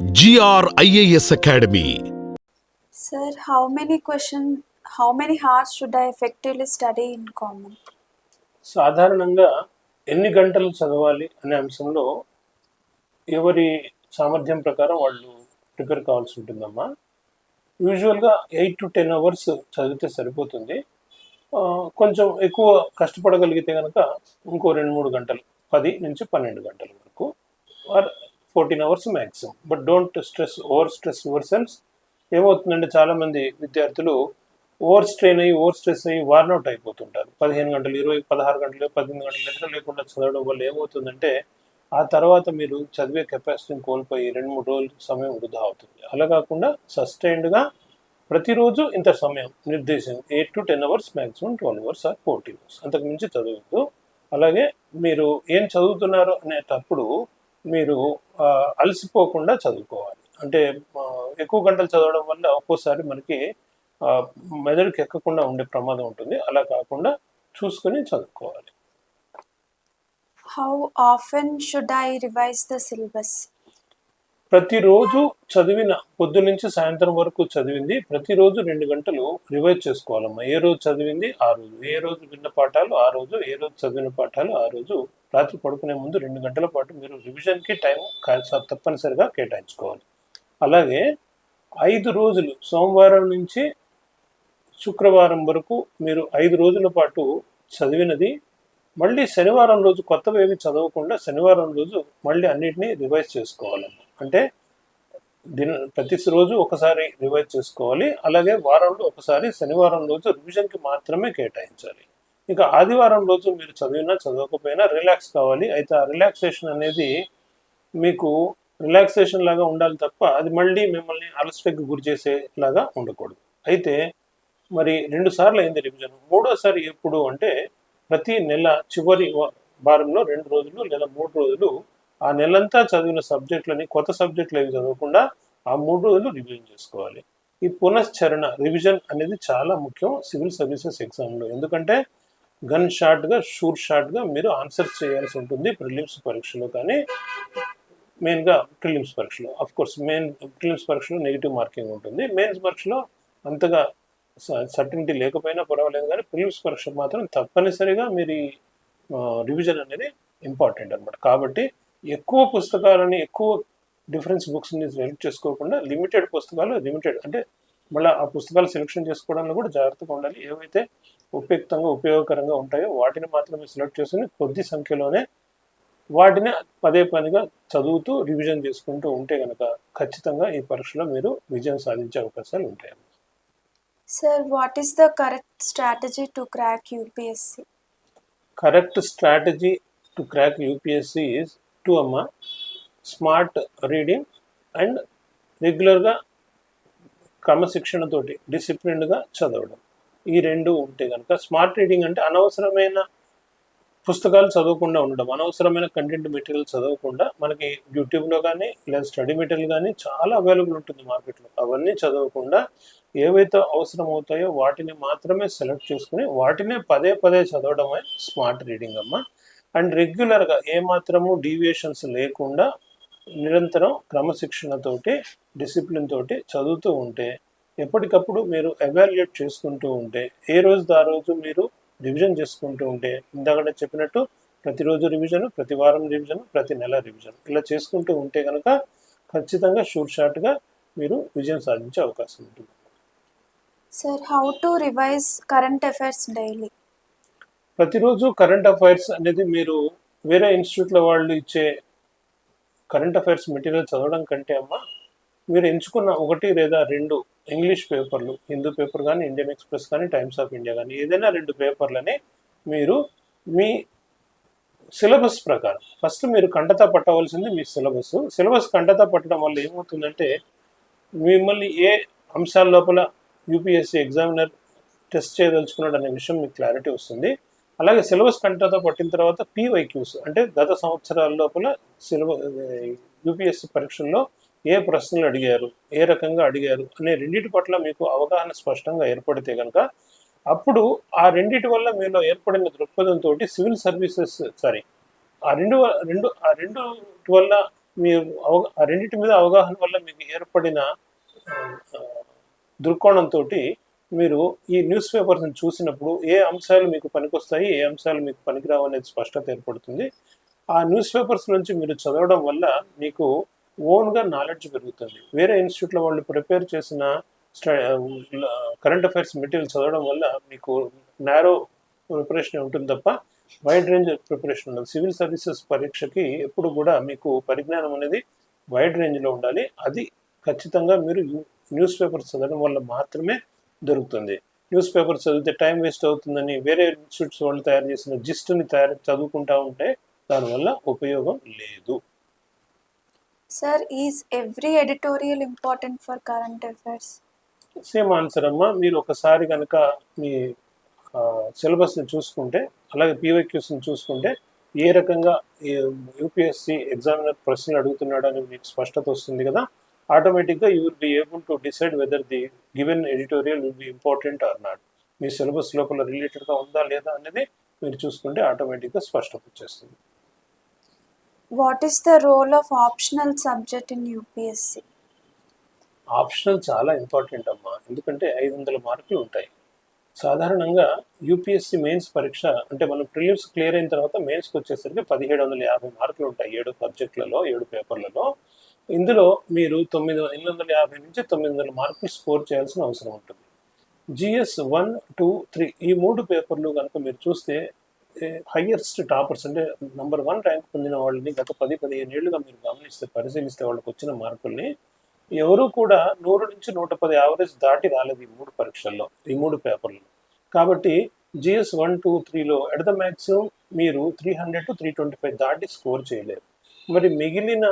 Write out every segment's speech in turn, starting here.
GRIAS Academy. Sir, how many hours should I effectively study in common? సాధారణంగా ఎన్ని గంటలు చదవాలి అనే అంశంలో ఎవరి సామర్థ్యం ప్రకారం వాళ్ళు ప్రిపేర్ కావాల్సి ఉంటుందమ్మా. యూజువల్గా 8 to 10 అవర్స్ చదివితే సరిపోతుంది. కొంచెం ఎక్కువ కష్టపడగలిగితే కనుక ఇంకో 2-3 గంటలు, 10 నుంచి 12 గంటల వరకు, or 14 hours maximum. But don't over stress yourselves. ఏమవుతుందంటే చాలామంది విద్యార్థులు ఓవర్ స్ట్రెస్ అయ్యి వార్నౌట్ అయిపోతుంటారు. 15 గంటలు, 20, 16 గంటలు, 18 గంటలు నిద్ర లేకుండా చదవడం వల్ల ఏమవుతుందంటే ఆ తర్వాత మీరు చదివే కెపాసిటీని కోల్పోయి 2-3 రోజులు సమయం వృధా అవుతుంది. అలా కాకుండా సస్టైన్డ్గా ప్రతిరోజు ఇంత సమయం నిర్దేశం 8 to 10 hours, maximum 12 hours are 14 hours, అంతకు మించి చదవద్దు. అలాగే మీరు ఏం చదువుతున్నారో అనేటప్పుడు మీరు అలసిపోకుండా చదువుకోవాలి. అంటే ఎక్కువ గంటలు చదవడం వల్ల ఒక్కోసారి మనకి మెదడుకి ఎక్కకుండా ఉండే ప్రమాదం ఉంటుంది. అలా కాకుండా చూసుకొని చదువుకోవాలి. How often should I revise the syllabus? ప్రతిరోజు చదివిన పొద్దు నుంచి సాయంత్రం వరకు చదివింది ప్రతిరోజు 2 గంటలు రివైజ్ చేసుకోవాలమ్మా. ఏ రోజు చదివింది ఆ రోజు, ఏ రోజు విన్న పాఠాలు ఆ రోజు, ఏ రోజు చదివిన పాఠాలు ఆ రోజు, రాత్రి పడుకునే ముందు 2 గంటల పాటు మీరు రివిజన్కి టైం తప్పనిసరిగా కేటాయించుకోవాలి. అలాగే 5 రోజులు, సోమవారం నుంచి శుక్రవారం వరకు మీరు 5 రోజుల పాటు చదివినది మళ్ళీ శనివారం రోజు కొత్తవి ఏమి చదవకుండా శనివారం రోజు మళ్ళీ అన్నిటినీ రివైజ్ చేసుకోవాలమ్మా. అంటే ప్రతి రోజు ఒకసారి రివైజ్ చేసుకోవాలి. అలాగే వారంలో ఒకసారి శనివారం రోజు రివిజన్కి మాత్రమే కేటాయించాలి. ఇక ఆదివారం రోజు మీరు చదివినా చదవకపోయినా రిలాక్స్ కావాలి. అయితే ఆ రిలాక్సేషన్ అనేది మీకు రిలాక్సేషన్ లాగా ఉండాలి తప్ప అది మళ్ళీ మిమ్మల్ని అలసటకి గురి చేసేలాగా ఉండకూడదు. అయితే మరి 2 సార్లు అయింది రివిజన్, 3వసారి ఎప్పుడు అంటే ప్రతి నెల చివరి వారంలో 2 రోజులు లేదా 3 రోజులు ఆ నెలంతా చదివిన సబ్జెక్టులని, కొత్త సబ్జెక్టులు ఏవి చదవకుండా ఆ 3 రోజులు రివిజన్ చేసుకోవాలి. ఈ పునశ్చరణ రివిజన్ అనేది చాలా ముఖ్యం సివిల్ సర్వీసెస్ ఎగ్జామ్లో. ఎందుకంటే షూర్ షాట్గా మీరు ఆన్సర్ చేయాల్సి ఉంటుంది ప్రిలిమ్స్ పరీక్షలో. కానీ మెయిన్గా ప్రిలిమ్స్ పరీక్షలో, అఫ్కోర్స్ ప్రిలిమ్స్ పరీక్షలో నెగిటివ్ మార్కింగ్ ఉంటుంది. మెయిన్స్ పరీక్షలో అంతగా సర్టినిటీ లేకపోయినా పర్వాలేదు, కానీ ప్రిలిమ్స్ పరీక్ష మాత్రం తప్పనిసరిగా మీరు రివిజన్ అనేది ఇంపార్టెంట్ అనమాట. కాబట్టి ఎక్కువ పుస్తకాలని, ఎక్కువ డిఫరెన్స్ బుక్స్ని సెలెక్ట్ చేసుకోకుండా లిమిటెడ్ పుస్తకాలు, అంటే మళ్ళీ ఆ పుస్తకాలు సెలెక్షన్ చేసుకోవడంలో కూడా జాగ్రత్తగా ఉండాలి. ఏవైతే ఉపయోగకరంగా ఉంటాయో వాటిని మాత్రమే సెలెక్ట్ చేసుకుని కొద్ది సంఖ్యలోనే వాటిని పదేగా చదువుతూ రివిజన్ చేసుకుంటూ ఉంటే కనుక ఖచ్చితంగా ఈ పరీక్షలో మీరు విజయం సాధించే అవకాశాలు ఉంటాయి. Sir, what is the correct strategy to crack UPSC? Correct strategy to crack UPSC is to smart reading and రెగ్యులర్గా క్రమశిక్షణతోటి డిసిప్లిన్డ్గా చదవడం. ఈ 2 ఉంటే కనుక, స్మార్ట్ రీడింగ్ అంటే అనవసరమైన పుస్తకాలు చదవకుండా ఉండడం, అనవసరమైన కంటెంట్ మెటీరియల్ చదవకుండా, మనకి యూట్యూబ్లో కానీ లేదా స్టడీ మెటీరియల్ కానీ చాలా అవైలబుల్ ఉంటుంది మార్కెట్లో. అవన్నీ చదవకుండా ఏవైతే అవసరం అవుతాయో వాటిని మాత్రమే సెలెక్ట్ చేసుకుని వాటినే పదే చదవడమే స్మార్ట్ రీడింగ్ అమ్మ. అండ్ రెగ్యులర్గా ఏమాత్రము డీవియేషన్స్ లేకుండా నిరంతరం క్రమశిక్షణతోటి, డిసిప్లిన్ తోటి చదువుతూ ఉంటే, ఎప్పటికప్పుడు మీరు ఎవాల్యుయేట్ చేసుకుంటూ ఉంటే, ఏ రోజు ఆ రోజు మీరు రివిజన్ చేసుకుంటూ ఉంటే, ఇందాక చెప్పినట్టు ప్రతిరోజు రివిజన్, ప్రతి వారం రివిజన్, ప్రతి నెల రివిజన్, ఇలా చేసుకుంటూ ఉంటే కనుక ఖచ్చితంగా షూర్ షాట్గా మీరు విజయం సాధించే అవకాశం ఉంటుంది. Sir, how to revise current affairs daily? ప్రతిరోజు కరెంట్ అఫైర్స్ అనేది మీరు వేరే ఇన్స్టిట్యూట్ల వాళ్ళు ఇచ్చే కరెంట్ అఫైర్స్ మెటీరియల్ చదవడం కంటే మీరు ఎంచుకున్న 1 లేదా 2 ఇంగ్లీష్ పేపర్లు, హిందూ పేపర్ కానీ, ఇండియన్ ఎక్స్ప్రెస్ కానీ, టైమ్స్ ఆఫ్ ఇండియా కానీ, ఏదైనా 2 పేపర్లని మీరు మీ సిలబస్ ప్రకారం ఫస్ట్ మీరు కంటతా పట్టవలసింది మీ సిలబస్ కంటతా పట్టడం వల్ల ఏమవుతుందంటే మిమ్మల్ని ఏ అంశాల లోపల యూపీఎస్సీ ఎగ్జామినర్ టెస్ట్ చేయదలుచుకున్నాడు అనే విషయం మీకు క్లారిటీ వస్తుంది. అలాగే సిలబస్ కంటతా పట్టిన తర్వాత పీవైక్యూస్ అంటే గత సంవత్సరాల లోపల యూపీఎస్సీ పరీక్షల్లో ఏ ప్రశ్నలు అడిగారు, ఏ రకంగా అడిగారు అనే 2 పట్ల మీకు అవగాహన స్పష్టంగా ఏర్పడితే కనుక అప్పుడు ఆ 2 వల్ల మీలో ఏర్పడిన దృక్పథంతో సివిల్ సర్వీసెస్ ఆ రెండు వల్ల మీరు ఆ రెండింటి మీద అవగాహన వల్ల మీకు ఏర్పడిన ఆ, ఆ, దృక్కోణంతో మీరు ఈ న్యూస్ పేపర్స్ని చూసినప్పుడు ఏ అంశాలు మీకు పనికొస్తాయి, ఏ అంశాలు మీకు పనికిరావు అనేది స్పష్టత ఏర్పడుతుంది. ఆ న్యూస్ పేపర్స్ నుంచి మీరు చదవడం వల్ల మీకు ఓన్గా నాలెడ్జ్ పెరుగుతుంది. వేరే ఇన్స్టిట్యూట్లో వాళ్ళు ప్రిపేర్ చేసిన కరెంట్ అఫైర్స్ మెటీరియల్ చదవడం వల్ల మీకు నారో ప్రిపరేషన్ ఉంటుంది తప్ప వైడ్ రేంజ్ ప్రిపరేషన్ ఉండదు. సివిల్ సర్వీసెస్ పరీక్షకి ఎప్పుడు కూడా మీకు పరిజ్ఞానం అనేది వైడ్ రేంజ్లో ఉండాలి. అది ఖచ్చితంగా మీరు న్యూస్ పేపర్స్ చదవడం వల్ల మాత్రమే దొరుకుతుంది. న్యూస్ పేపర్ చదివితే టైం వేస్ట్ అవుతుందని వేరే ఇన్స్టిట్యూట్స్ వాళ్ళు తయారు చేసిన జిస్ట్ని చదువుకుంటా ఉంటే దానివల్ల ఉపయోగం లేదు. Sir, is every editorial important for current affairs? Same answer అమ్మా. మీరు ఒకసారి కనుక మీ సిలబస్ని చూసుకుంటే, అలాగే పీవైక్యూస్ని చూసుకుంటే ఏ రకంగా యూపీఎస్సి ఎగ్జామినర్ ప్రశ్నలు అడుగుతున్నాడు అని మీకు స్పష్టత వస్తుంది కదా. ఆటోమేటిక్గా you will be able to decide whether the given editorial will be important or not. మీ సిలబస్ లోపల రిలేటెడ్గా ఉందా లేదా అనేది మీరు చూసుకుంటే ఆటోమేటిక్గా స్పష్టత వచ్చేస్తుంది. What is the role of optional subject in UPSC? Optional చాలా ఇంపార్టెంట్ అమ్మా, ఎందుకంటే 500 మార్కులు ఉంటాయి. సాధారణంగా యూపీఎస్సి మెయిన్స్ పరీక్ష అంటే మనం ప్రిలిమ్స్ క్లియర్ అయిన తర్వాత మెయిన్స్కి వచ్చేసరికి 1750 మార్కులు ఉంటాయి 7 సబ్జెక్టులలో 7 పేపర్లలో. ఇందులో మీరు 850 నుంచి 900 మార్కులు స్కోర్ చేయాల్సిన అవసరం ఉంటుంది. జిఎస్ 1, 2, 3 ఈ 3 పేపర్లు కనుక మీరు చూస్తే హయ్యెస్ట్ టాపర్స్ అంటే నంబర్ 1 ర్యాంక్ పొందిన వాళ్ళని గత 10-15 ఏళ్ళుగా మీరు గమనిస్తే పరిశీలిస్తే వాళ్ళకి వచ్చిన మార్కుల్ని ఎవరు కూడా 100 నుంచి 110 యావరేజ్ దాటి రాలేదు ఈ 3 పరీక్షల్లో, ఈ 3 పేపర్లు. కాబట్టి జిఎస్ 1, 2, 3లో ఎట్ ద మ్యాక్సిమం మీరు 300 to 325 దాటి స్కోర్ చేయలేరు. మరి మిగిలిన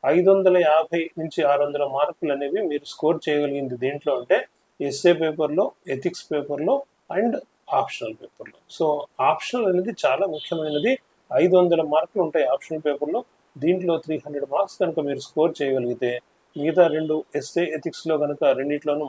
550 నుంచి 600 మార్కులు అనేవి మీరు స్కోర్ చేయగలిగింది దేంట్లో అంటే ఎస్ఏ పేపర్లో, ఎథిక్స్ పేపర్లో అండ్ ఆప్షనల్ పేపర్లో. సో ఆప్షనల్ అనేది చాలా ముఖ్యమైనది. 500 మార్కులు ఉంటాయి ఆప్షనల్ పేపర్లో. దీంట్లో 300 మార్క్స్ కనుక మీరు స్కోర్ చేయగలిగితే మిగతా 2 ఎస్ఏ ఎథిక్స్లో కనుక రెండిట్లోనూ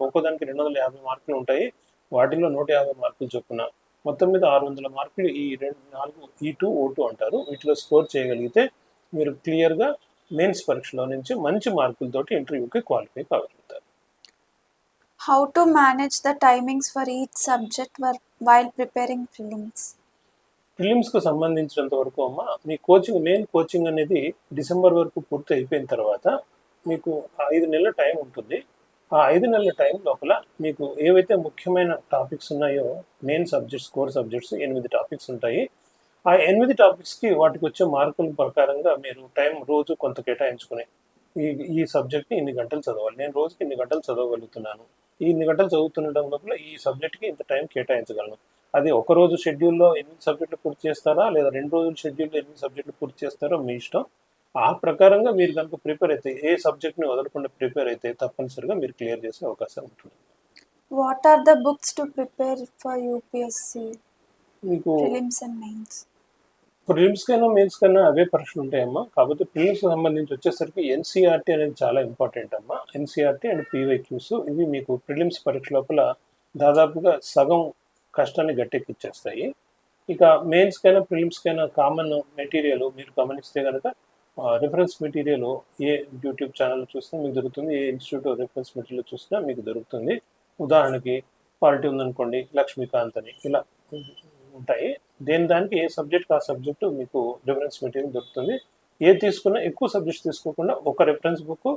ఒక్కోదానికి 250 మార్కులు ఉంటాయి. వాటిలో 150 మార్కులు చొప్పున మొత్తం మీద 600 మార్కులు ఈ 4 E2 O2 అంటారు. వీటిలో స్కోర్ చేయగలిగితే మీరు క్లియర్గా మెయిన్స్ పరీక్షలో నుంచి మంచి మార్కులతోటి ఇంటర్వ్యూకి క్వాలిఫై కాగలుగుతారు. How to manage the timings for each subject while preparing prelims? ప్రిలిమ్స్కి సంబంధించినంత వరకు అమ్మ మీ మెయిన్ కోచింగ్ అనేది డిసెంబర్ వరకు పూర్తి అయిపోయిన తర్వాత మీకు 5 నెలల టైం ఉంటుంది. ఆ 5 నెలల టైం లోపల మీకు ఏవైతే ముఖ్యమైన టాపిక్స్ ఉన్నాయో main subjects, core subjects 8 topics ఉంటాయి. ఆ 8 టాపిక్స్కి వాటికి వచ్చే మార్కుల ప్రకారంగా మీరు టైం రోజు కొంత కేటాయించుకుని ఈ సబ్జెక్ట్ని ఇన్ని గంటలు చదవాలి, నేను రోజుకి ఇన్ని గంటలు చదవగలుగుతున్నాను, ఇన్ని గంటలు చదువుతుండడం లోపల ఈ సబ్జెక్ట్కి ఇంత టైం కేటాయించగలను. అది ఒక రోజు షెడ్యూల్లో 8 సబ్జెక్టులు పూర్తి చేస్తారా లేదా 2 రోజుల షెడ్యూల్లో 8 సబ్జెక్టులు పూర్తి చేస్తారో మీ ఇష్టం. ఆ ప్రకారంగా మీరు కనుక ప్రిపేర్ అయితే ఏ సబ్జెక్ట్ని వదలకుండా ప్రిపేర్ అయితే తప్పనిసరిగా మీరు క్లియర్ చేసే అవకాశం ఉంటుంది. What are the books to prepare for UPSC మీకు ప్రిలిమ్స్ అండ్ మెయిన్స్? ప్రిలిమ్స్ కైనా మెయిన్స్ కైనా అవే పరీక్షలు ఉంటాయమ్మా. కాకపోతే ప్రిలిమ్స్ సంబంధించి వచ్చేసరికి ఎన్సీఆర్టీ అనేది చాలా ఇంపార్టెంట్ అమ్మా. ఎన్సీఆర్టీ అండ్ పీవైక్యూస్ ఇవి మీకు ప్రిలిమ్స్ పరీక్ష లోపల దాదాపుగా సగం కష్టాన్ని గట్టెక్కిచ్చేస్తాయి. ఇక మెయిన్స్ కైనా ప్రిలిమ్స్ కైనా కామన్ మెటీరియల్ మీరు గమనిస్తే కనుక రిఫరెన్స్ మెటీరియల్ ఏ యూట్యూబ్ ఛానల్ చూసినా మీకు దొరుకుతుంది, ఏ ఇన్స్టిట్యూట్ రిఫరెన్స్ మెటీరియల్ చూసినా మీకు దొరుకుతుంది. ఉదాహరణకి పాలిటీ ఉందనుకోండి, లక్ష్మీకాంత్ అని ఇలా ఉంటాయి. దానికి ఏ సబ్జెక్ట్ ఆ సబ్జెక్టు మీకు రిఫరెన్స్ మెటీరియల్ దొరుకుతుంది. ఏది తీసుకున్నా ఎక్కువ సబ్జెక్ట్స్ తీసుకోకుండా ఒక రిఫరెన్స్ బుక్,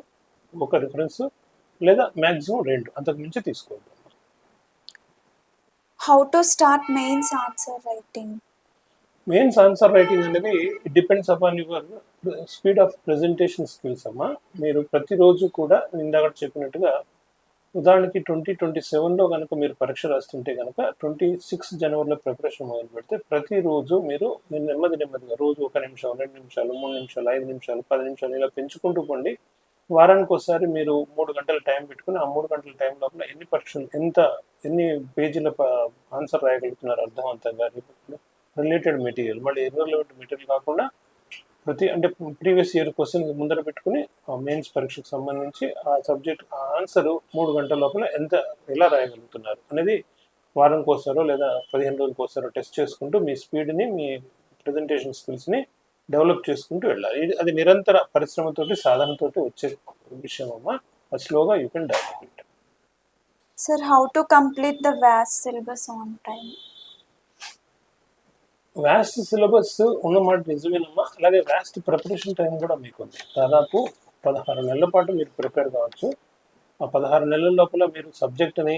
ఒక రిఫరెన్స్ లేదా మ్యాక్సిమం 2 అంతకు మించి తీసుకోవద్దు. How to start mains answer writing? Mains answer writing అనేది it depends upon your speed of presentation skills అమ్మా. మీరు ప్రతిరోజు కూడా ఇందాక చెప్పినట్టుగా ఉదాహరణకి 2027లో కనుక మీరు పరీక్ష రాస్తుంటే కనుక 26 జనవరిలో ప్రిపరేషన్ మొదలు పెడితే ప్రతిరోజు మీరు నెమ్మదిగా రోజు 1 నిమిషం, 2 నిమిషాలు, 3 నిమిషాలు, 5 నిమిషాలు, 10 నిమిషాలు ఇలా పెంచుకుంటూ పోండి. వారానికి ఒకసారి మీరు 3 గంటల టైం పెట్టుకుని ఆ 3 గంటల టైం లోపల ఎన్ని పేజీల ఆన్సర్ రాయగలుగుతున్నారు అర్థవంతంగా, రిలేటెడ్ మెటీరియల్, మళ్ళీ ఇర్రెలెవెంట్ మెటీరియల్ కాకుండా అంటే ప్రీవియస్ ఇయర్ క్వశ్చన్ ముందర పెట్టుకుని మెయిన్స్ పరీక్షకు సంబంధించి ఆ సబ్జెక్ట్ ఆన్సర్ 3 గంటల లోపల ఎలా రాయగలుగుతున్నారు అనేది వారానికి వస్తారో లేదా 15 రోజులకు వస్తారో టెస్ట్ చేసుకుంటూ మీ స్పీడ్ని, మీ ప్రెజెంటేషన్ స్కిల్స్ని డెవలప్ చేసుకుంటూ వెళ్ళాలి. అది నిరంతర పరిశ్రమతోటి సాధనతోటి వచ్చే విషయం అమ్మా. స్లోగా you can develop it. Sir, how to complete the vast syllabus on time? Vast syllabus ఉన్నమాట నిజమేనమ్మా. అలాగే వ్యాస్ట్ ప్రిపరేషన్ టైం కూడా మీకు ఉంది. దాదాపు 16 నెలల పాటు మీరు ప్రిపేర్ కావచ్చు. ఆ 16 నెలల లోపల మీరు సబ్జెక్ట్ని,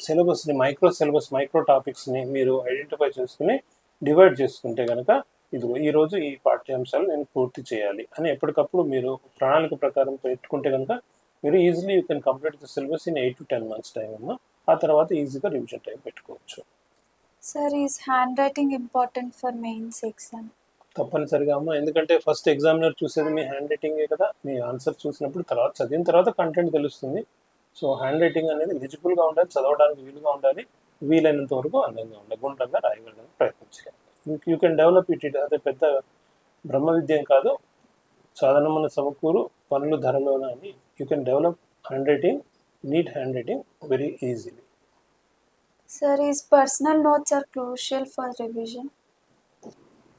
సిలబస్ని, మైక్రో టాపిక్స్ని మీరు ఐడెంటిఫై చేసుకుని డివైడ్ చేసుకుంటే కనుక ఇదిగో ఈరోజు ఈ పాఠ్యాంశాలు నేను పూర్తి చేయాలి అని ఎప్పటికప్పుడు మీరు ప్రణాళిక ప్రకారం పెట్టుకుంటే కనుక మీరు easily you can complete the syllabus in 8 to 10 months time అమ్మా. ఆ తర్వాత ఈజీగా రివిజన్ టైం పెట్టుకోవచ్చు. Sir, is handwriting important for mains exam? తప్పనిసరిగా అమ్మా. ఎందుకంటే ఫస్ట్ ఎగ్జామినర్ చూసేది మీ హ్యాండ్ రైటింగే కదా. మీ ఆన్సర్ చూసినప్పుడు తర్వాత చదివిన తర్వాత కంటెంట్ తెలుస్తుంది. సో హ్యాండ్ రైటింగ్ అనేది లిజిబుల్గా ఉండాలి, చదవడానికి వీలుగా ఉండాలి, వీలైనంత వరకు అందంగా ఉండాలి, గుండ్రంగా రాయగలడానికి ప్రయత్నించాలి. You can develop it. అదే పెద్ద బ్రహ్మ విద్యం కాదు, సాధనమైన సమకూరు పనులు ధరలోన అని. You can develop handwriting, neat handwriting very easily. Sir, is personal notes are crucial for revision?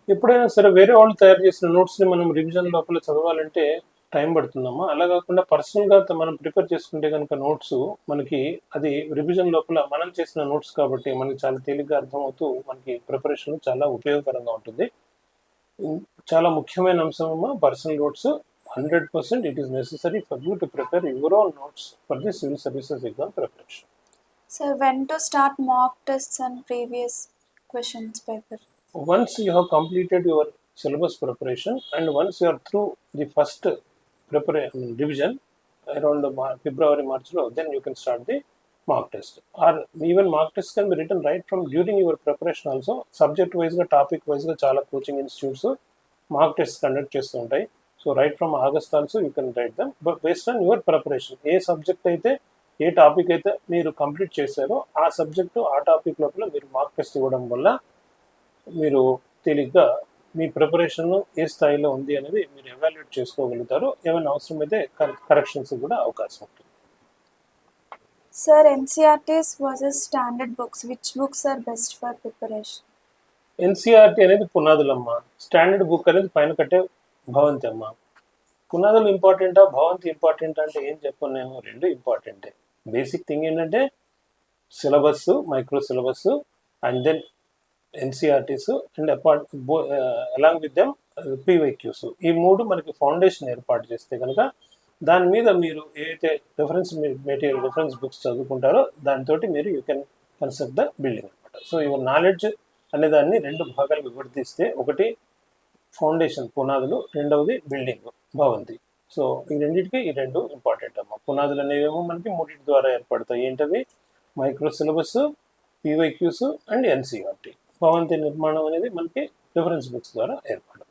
ఎప్పుడైనా సరే వేరే వాళ్ళు తయారు చేసిన నోట్స్ని మనం రివిజన్ లోపల చదవాలంటే టైం పడుతుందమ్మా. అలా కాకుండా పర్సనల్గా మనం ప్రిపేర్ చేసుకుంటే కనుక నోట్స్ మనకి అది రివిజన్ లోపల మనం చేసిన నోట్స్ కాబట్టి మనకి చాలా తేలిగ్గా అర్థమవుతూ మనకి ప్రిపరేషన్ చాలా ఉపయోగకరంగా ఉంటుంది. చాలా ముఖ్యమైన అంశం అమ్మా personal notes. 100% it is necessary for you to prepare your own notes for the civil services exam preparation. Sir, when to start mock tests and previous questions paper? Once you have completed your syllabus preparation and once you are through the first revision around February, March, then you can start the mock test. Or even mock test can be written right from during your preparation also. Subject wise గా, topic wise గా చాలా coaching institutes mock test conduct చేస్తూ ఉంటాయి. So right from August also you can write dum based on your preparation. A subject అయితే, ఏ topic అయితే మీరు complete చేశారో ఆ సబ్జెక్టు, ఆ టాపిక్ లోపల మీరు మార్క్ టెస్ట్ ఇవ్వడం వల్ల మీరు తేలిగ్గా మీ ప్రిపరేషన్ ఏ స్థాయిలో ఉంది అనేది మీరు ఎవాల్యుయేట్ చేసుకోగలుగుతారు. ఏమైనా అవసరమైతే కరెక్షన్స్ కూడా అవకాశం ఉంటుంది. Sir, NCERTs versus standard books, which books are best for preparation? NCERT అనేది పునాదులమ్మ, స్టాండర్డ్ బుక్ అనేది పైన కట్టే భవంతి అమ్మ. పునాదులు ఇంపార్టెంటా, భవంతి ఇంపార్టెంట్ అంటే ఏం చెప్పను నేను, రెండు ఇంపార్టెంటే. బేసిక్ థింగ్ ఏంటంటే syllabus, micro syllabus and then NCERTs and along with them PYQs. ఈ మూడు మనకి ఫౌండేషన్ ఏర్పాటు చేస్తే కనుక దాని మీద మీరు ఏదైతే రిఫరెన్స్ మెటీరియల్, రిఫరెన్స్ బుక్స్ చదువుకుంటారో దానితో మీరు you can construct the building అనమాట. సో యువర్ నాలెడ్జ్ అనే దాన్ని రెండు భాగాలు విడదీస్తే, ఒకటి ఫౌండేషన్ పునాదులు, రెండవది బిల్డింగ్ భవంతి. సో ఈ రెండింటికి ఈ రెండు ఇంపార్టెంట్ అమ్మ. పునాదులు అనేవేమో మనకి మూడింటి ద్వారా ఏర్పడతాయి. ఏంటవి? Micro syllabus, PYQs and NCERT. భవంతి నిర్మాణం అనేది మనకి రిఫరెన్స్ బుక్స్ ద్వారా ఏర్పడుతుంది.